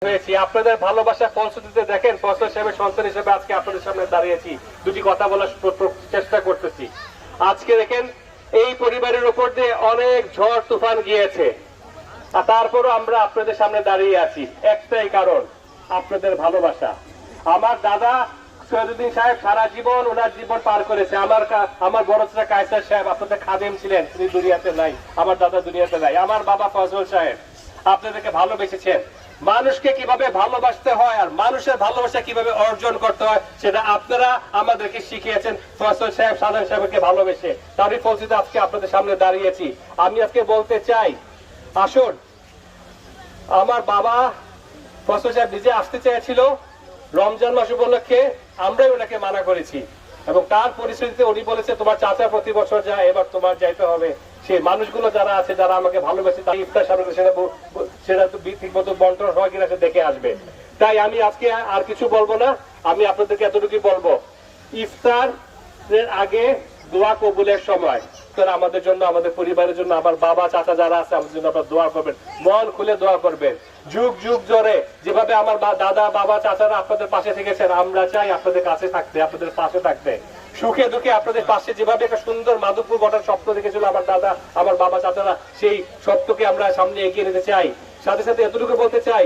হয়েছি আপনাদের ভালোবাসা ফলশ্রুতিতে দেখেন ফজল সাহেবের সন্তান হিসেবে আজকে আপনাদের সামনে দাঁড়িয়েছি, দুটি কথা বলার চেষ্টা করতেছি। আজকে দেখেন এই পরিবারের উপর দিয়ে অনেক ঝড় তুফান গিয়েছে, আর তারপরও আমরা আপনাদের সামনে দাঁড়িয়ে আছি একটাই কারণ, আপনাদের ভালোবাসা। আমার দাদা সৈয়দউদ্দিন সাহেব সারা জীবন ওনার জীবন পার করেছে। আমার বড় ছেলে কায়সার সাহেব আপনাদের খাদেম ছিলেন, তিনি দুনিয়াতে নাই, আমার দাদা দুনিয়াতে নাই। আমার বাবা ফজল সাহেব আপনাদেরকে ভালোবেসেছেন। মানুষকে কিভাবে ভালোবাসতে হয় আর মানুষের ভালোবাসা কিভাবে অর্জন করতে হয় সেটা আপনারা আমাদেরকে শিখিয়েছেন ফজল সাহেব সাধারণ সাহেবকে ভালোবেসে। তারই ফলশ্রুতিতে আজকে আপনাদের সামনে দাঁড়িয়েছি। আমি আজকে বলতে চাই, আসুন, আমার বাবা ফজল সাহেব নিজে আসতে চেয়েছিল রমজান মাস উপলক্ষে, আমরাই ওনাকে মানা করেছি এবং তার পরিস্থিতিতে উনি বলেছে তোমার চাচা প্রতি বছর যায়, এবার তোমার যাইতে হবে। সেই মানুষগুলো যারা আছে, যারা আমাকে ভালোবেসে, তার ইফতার সামনে সেটা তো ঠিক মতো বন্টন হয় কিনা সে দেখে আসবে। তাই আমি আজকে আর কিছু বলবো না, আমি আপনাদেরকে এতটুকুই বলবো, ইফতারের আগে দোয়া কবুলের সময় আমাদের জন্য, আমাদের পরিবারের জন্য, আমার বাবা চাচা যারা আছে আমাদের জন্য আপনারা দোয়া করবেন, মন খুলে দোয়া করবেন। যুগ যুগ ধরে যেভাবে আমার দাদা বাবা চাচারা আপনাদের পাশে থেকেছেন, আমরা চাই আপনাদের কাছে থাকতে, আপনাদের পাশে থাকতে, সুখে দুঃখে আপনাদের পাশে। যেভাবে একটা সুন্দর মাধবপুর গঠার স্বপ্ন দেখেছিল আমার দাদা আমার বাবা চাচারা, সেই স্বপ্নকে আমরা সামনে এগিয়ে নিতে চাই। সাথে সাথে এতটুকু বলতে চাই,